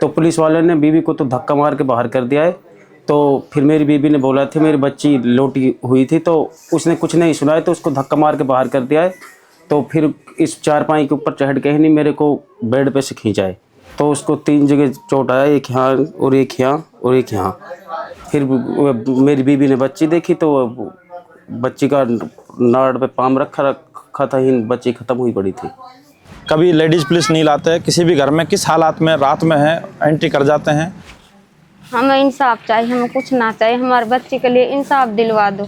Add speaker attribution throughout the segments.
Speaker 1: तो पुलिस वाले ने बीवी को तो धक्का मार के बाहर कर दिया है। तो फिर मेरी बीवी ने बोला था मेरी बच्ची लोटी हुई थी, तो उसने कुछ नहीं सुना है तो उसको धक्का मार के बाहर कर दिया है। तो फिर इस चारपाई के ऊपर चढ़ के ही नहीं मेरे को बेड पे से खींचा है। तो उसको 3 जगह चोट आया, एक यहाँ और एक यहाँ और एक यहाँ। फिर मेरी बीवी ने बच्ची देखी तो बच्ची का नाड़ पे पाम रखा था, ही बच्ची ख़त्म हुई पड़ी थी।
Speaker 2: कभी लेडीज़ पुलिस नहीं लाते, किसी भी घर में किस हालात में रात में है एंट्री कर जाते हैं।
Speaker 3: हमें इंसाफ चाहिए, हमें कुछ ना चाहिए, हमारे बच्चे के लिए इंसाफ दिलवा दो।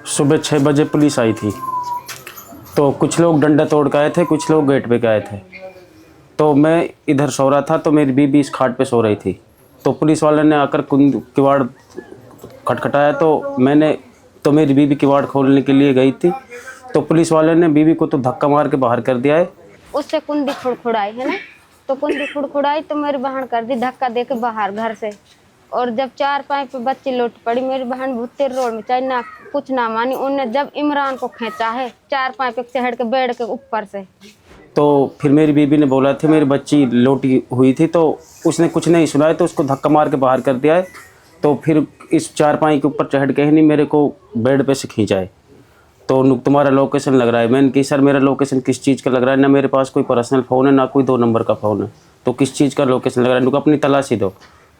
Speaker 1: सुबह 6 बजे पुलिस आई थी। तो कुछ लोग डंडा तोड़ के आए थे, कुछ लोग गेट पे आए थे। तो मैं इधर सो रहा था तो मेरी बीबी इस खाट पे सो रही थी। तो पुलिस वाले ने आकर किवाड़ खटखटाया तो मेरी बीबी किवाड़ खोलने के लिए गई थी। तो पुलिस वाले ने बीबी को तो धक्का मार के बाहर कर दिया है।
Speaker 3: उससे कुंडी खुड़खुड़ाई है ना, तो कुंडी खुड़खुड़ाई तो मेरी बहन कर दी धक्का दे के बाहर घर से। और जब चारपाई पे बच्ची लौट पड़ी, मेरी बहन भुत्ते रोड में चाहे ना कुछ ना मानी, उनने जब इमरान को खींचा है चारपाई पे चढ़ के बेड के ऊपर से।
Speaker 1: तो फिर मेरी बीबी ने बोला था मेरी बच्ची लोटी हुई थी, तो उसने कुछ नहीं सुना है तो उसको धक्का मार के बाहर कर दिया है। तो फिर इस चारपाई के ऊपर चढ़ के ही नहीं मेरे को बेड पे से खींचा है। तो तुम्हारा लोकेशन लग रहा है। मैंने कहा सर मेरा लोकेशन किस चीज़ का लग रहा है, ना मेरे पास कोई पर्सनल फ़ोन है ना कोई 2 नंबर का फ़ोन है, तो किस चीज़ का लोकेशन लग रहा है, उनको अपनी तलाशी दो।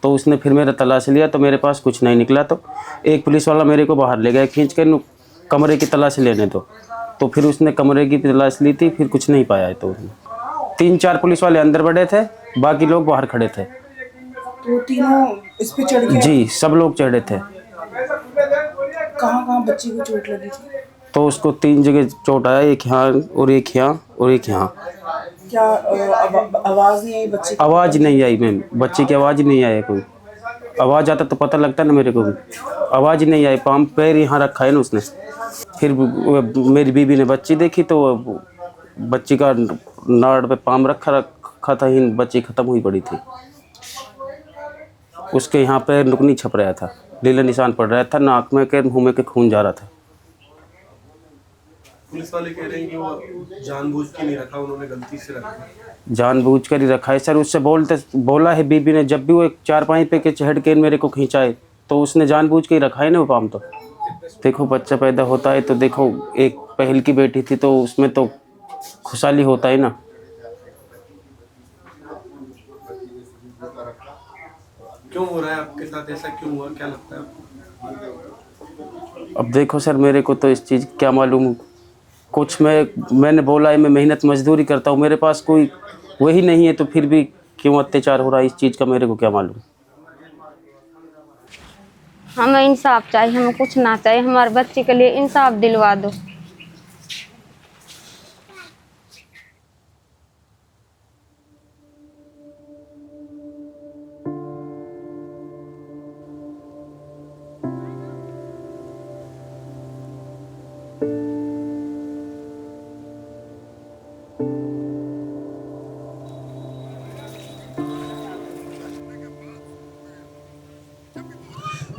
Speaker 1: तो उसने फिर मेरा तलाशी लिया तो मेरे पास कुछ नहीं निकला। तो एक पुलिस वाला मेरे को बाहर ले गया खींच के, कमरे की तलाशी लेने दो। तो फिर उसने कमरे की तलाश ली थी, फिर कुछ नहीं पाया है। तो 3-4 पुलिस वाले अंदर बैठे थे, बाकी लोग बाहर खड़े थे।
Speaker 4: तो तीनों इस पे चढ़ गए?
Speaker 1: जी सब लोग चढ़े थे।
Speaker 4: कहाँ बच्ची को चोट लगी थी?
Speaker 1: तो उसको 3 जगह चोट आया, एक यहाँ और एक यहाँ और एक यहाँ।
Speaker 4: क्या आवाज़ नहीं आई बच्ची की?
Speaker 1: आवाज़ नहीं आई मैम, बच्चे की आवाज़ नहीं आई। कोई आवाज़ आता तो पता लगता ना मेरे को भी। आवाज़ नहीं आई, पाम पैर यहाँ रखा है ना उसने। फिर मेरी बीवी ने बच्ची देखी तो बच्ची का नाड़ पे पाम रखा था, ही बच्ची ख़त्म हुई पड़ी थी। उसके यहाँ पे नुकनी छप रहा था, लीला निशान पड़ रहा था, नाक में के मुँह में के खून जा रहा था।
Speaker 5: पुलिस वाले कह रहे हैं कि वो जानबूझ के नहीं रखा, उन्होंने गलती से रखा।
Speaker 1: जानबूझ कर ही रखा है सर। उससे बोला है बीबी ने, जब भी वो एक चारपाई पे के चढ़ के मेरे को खींचा है तो उसने जानबूझ के ही रखा है ना वो पाम। तो देखो बच्चा पैदा होता है तो देखो एक पहल की बेटी थी तो उसमें तो खुशहाली होता है ना।
Speaker 5: क्यों हो रहा है आपके साथ ऐसा, क्यों हुआ, क्या लगता है आपको?
Speaker 1: अब देखो सर मेरे को तो इस चीज़ क्या मालूम। कुछ मैंने बोला है मैं मेहनत मजदूरी करता हूँ, मेरे पास कोई वही नहीं है, तो फिर भी क्यों अत्याचार हो रहा है इस चीज़ का मेरे को क्या मालूम।
Speaker 3: हमें इंसाफ चाहिए, हमें कुछ ना चाहिए, हमारे बच्चे के लिए इंसाफ दिलवा दो।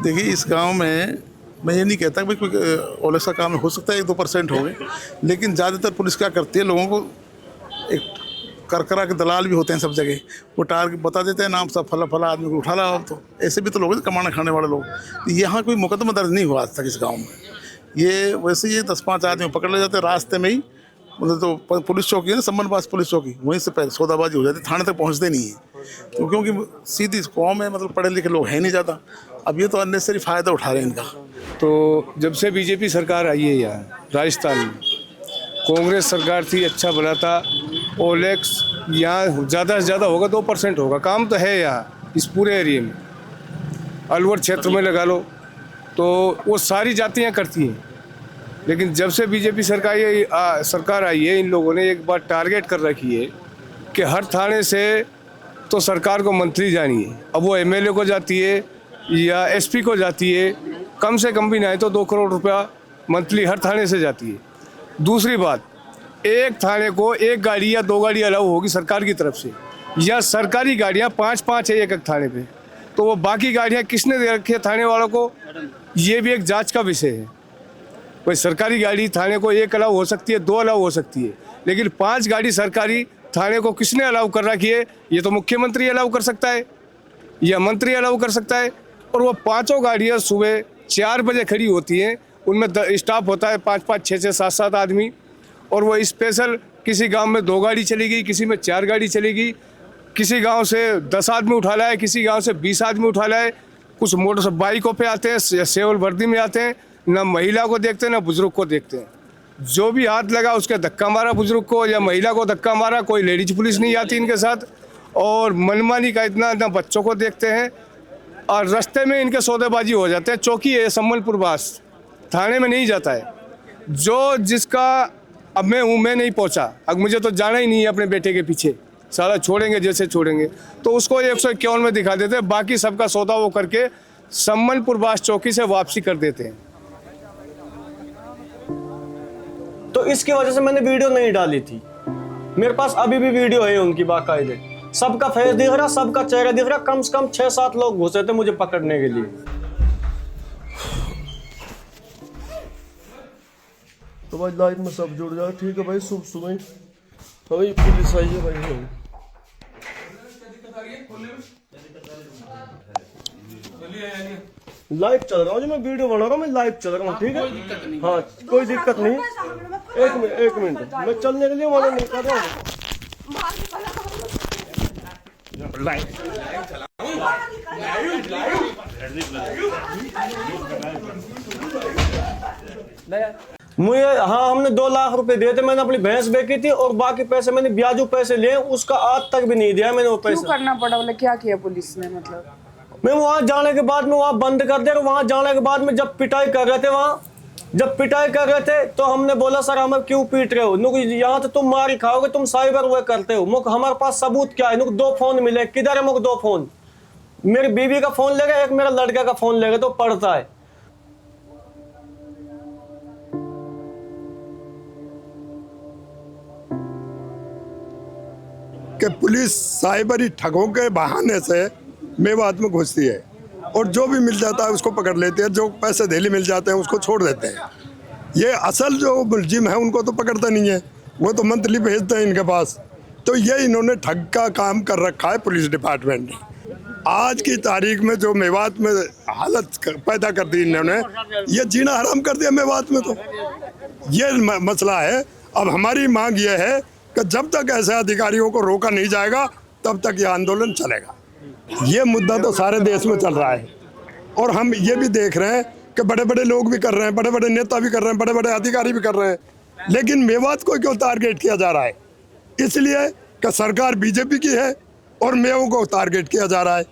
Speaker 6: देखिए इस गांव में मैं ये नहीं कहता कि कोई ओलेक्स का काम हो सकता है 1-2% हो गए, लेकिन ज़्यादातर पुलिस क्या करती है, लोगों को एक करकरा के दलाल भी होते हैं सब जगह, वो टारगेट बता देते हैं नाम सब फला आदमी को उठा लाओ। तो ऐसे भी तो लोग हैं कमाने खाने वाले लोग। यहाँ कोई मुकदमा दर्ज नहीं हुआ आज तक इस गाँव में। ये वैसे ही 10-5 आदमी पकड़ ले जाते हैं रास्ते में ही, मतलब तो पुलिस चौकी है ना, सम्मनपास पुलिस चौकी, वहीं से पहले सौदाबाजी हो जाती, थाने तक पहुँचते नहीं है। तो क्योंकि सीधी कौम है, मतलब पढ़े लिखे लोग हैं नहीं ज़्यादा। अब ये तो अननेसरी फ़ायदा उठा रहे हैं इनका।
Speaker 7: तो जब से बीजेपी सरकार आई है यहाँ राजस्थान में, कांग्रेस सरकार थी, अच्छा बना था। ओलेक्स यहाँ ज़्यादा से ज़्यादा होगा 2% होगा, काम तो है यहाँ इस पूरे एरिए में। अलवर क्षेत्र में लगा लो तो वो सारी जातियाँ करती हैं। लेकिन जब से बीजेपी सरकार आई है, इन लोगों ने एक बार टारगेट कर रखी है कि हर थाने से तो सरकार को मंत्री जानी है। अब वो एमएलए को जाती है या एसपी को जाती है, कम से कम भी नहीं तो 2 करोड़ रुपया मंथली हर थाने से जाती है। दूसरी बात, एक थाने को एक गाड़ी या 2 गाड़ी अलाउ होगी सरकार की तरफ से, या सरकारी गाड़ियाँ 5-5 है एक एक थाने पे, तो वो बाकी गाड़ियाँ किसने दे रखी है थाने वालों को, ये भी एक जांच का विषय है। कोई सरकारी गाड़ी थाने को 1 अलाउ हो सकती है, 2 अलाउ हो सकती है, लेकिन 5 गाड़ी सरकारी थाने को किसने अलाउ कर रखी है? ये तो मुख्यमंत्री अलाउ कर सकता है या मंत्री अलाउ कर सकता है। और वो 5 गाड़ियाँ सुबह 4 बजे खड़ी होती हैं, उनमें स्टाफ होता है 5-5, 6-6, 7-7 आदमी, और वो स्पेशल किसी गांव में 2 गाड़ी चलेगी, किसी में 4 गाड़ी चलेगी, किसी गांव से 10 आदमी उठा लाए, किसी गांव से 20 आदमी उठा लाए, कुछ मोटर बाइकों पे आते हैं, सेवल वर्दी में आते हैं, ना महिला को देखते हैं ना बुजुर्ग को देखते हैं। जो भी हाथ लगा उसके धक्का मारा बुजुर्ग को या महिला को धक्का मारा, कोई लेडीज पुलिस नहीं आती इनके साथ, और मनमानी का इतना ना बच्चों को देखते हैं, और रास्ते में इनके सौदेबाजी हो जाते हैं। चौकी है सम्मलपुर बास, थाने में नहीं जाता है। जो जिसका अब मैं हूँ, मैं नहीं पहुँचा, अब मुझे तो जाना ही नहीं है अपने बेटे के पीछे, सारा छोड़ेंगे जैसे छोड़ेंगे, तो उसको 151 में दिखा देते हैं, बाकी सबका सौदा वो करके सम्मलपुर बास चौकी से वापसी कर देते हैं।
Speaker 8: तो इसकी वजह से मैंने वीडियो नहीं डाली थी। मेरे पास अभी भी वीडियो है उनकी बाकायदे, सबका फेस दिख रहा, सबका चेहरा दिख रहा। कम से कम 6-7 लोग घुसे थे मुझे पकड़ने के लिए।
Speaker 9: तो भाई लाइफ में सब जुड़ जाए, ठीक है भाई। सुबह सुबह भाई पुलिस आई है भाई। लाइव चल रहा हूँ, जो मैं वीडियो बना रहा हूँ, मैं लाइव चल रहा हूँ, ठीक है। हाँ कोई दिक्कत नहीं। एक मिनट मैं चलने के लिए मना नहीं कर रहा हूँ। मुझे हाँ हमने 2 लाख रुपए दिए थे, मैंने अपनी भैंस बेची थी, और बाकी पैसे मैंने ब्याजू पैसे लिए, उसका आज तक भी नहीं दिया मैंने वो पैसे।
Speaker 4: क्यों करना पड़ा? बोले क्या किया पुलिस ने? मतलब
Speaker 8: मैं वहां जाने के बाद में वहां बंद कर दे, वहां जाने के बाद में जब पिटाई कर रहे थे, तो हमने बोला सर हमें क्यों पीट रहे हो? यहाँ तो तुम मार ही खाओगे, तुम साइबर वो करते हो। मुख हमारे पास सबूत क्या है? 2 फोन मिले, किधर है? मुख 2 फोन, मेरी बीवी का फोन ले गए, एक मेरा लड़के का फोन ले गए, तो पढ़ता है।
Speaker 10: कि पुलिस साइबरी ठगों के बहाने से मेवात में घुसती है, और जो भी मिल जाता है उसको पकड़ लेते हैं, जो पैसे धेली मिल जाते हैं उसको छोड़ देते हैं। ये असल जो मुलजिम है उनको तो पकड़ते नहीं है, वो तो मंथली भेजते हैं इनके पास। तो ये इन्होंने ठग का काम कर रखा है पुलिस डिपार्टमेंट ने। आज की तारीख में जो मेवात में हालत पैदा कर दी इन्होंने, ये जीना हराम कर दिया मेवात में। तो ये मसला है। अब हमारी मांग ये है कि जब तक ऐसे अधिकारियों को रोका नहीं जाएगा तब तक ये आंदोलन चलेगा। ये मुद्दा तो सारे देश में चल रहा है, और हम ये भी देख रहे हैं कि बड़े बड़े लोग भी कर रहे हैं, बड़े बड़े नेता भी कर रहे हैं, बड़े बड़े अधिकारी भी कर रहे हैं, लेकिन मेवात को क्यों टारगेट किया जा रहा है? इसलिए कि सरकार बीजेपी की है और मेवों को टारगेट किया जा रहा है।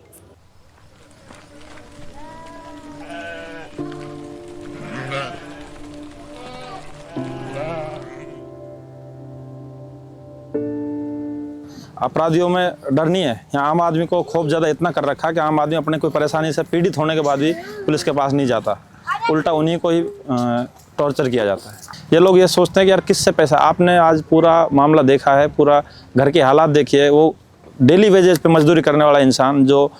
Speaker 2: अपराधियों में डर नहीं है। यहाँ आम आदमी को खौफ ज़्यादा इतना कर रखा है कि आम आदमी अपने कोई परेशानी से पीड़ित होने के बाद भी पुलिस के पास नहीं जाता, उल्टा उन्हीं को ही टॉर्चर किया जाता है। ये लोग ये सोचते हैं कि यार किससे पैसा। आपने आज पूरा मामला देखा है, पूरा घर के हालात देखिए। वो डेली वेजेस पे मजदूरी करने वाला इंसान जो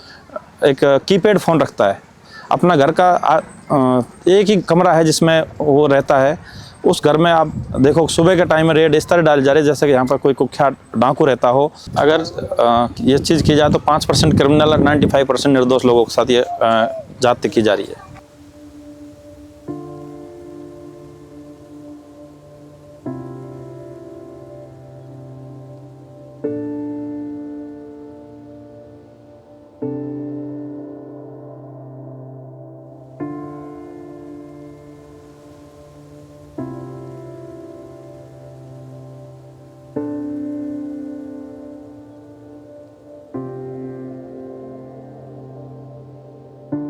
Speaker 2: एक कीपैड फ़ोन रखता है, अपना घर का एक ही कमरा है जिसमें वो रहता है, उस घर में आप देखो सुबह के टाइम में रेड इस तरह डाली जा रही है जैसे कि यहाँ पर कोई कुख्यात डाकू रहता हो। अगर ये चीज़ की जाए तो 5% क्रिमिनल और 95% निर्दोष लोगों के साथ ये जाति की जा रही है।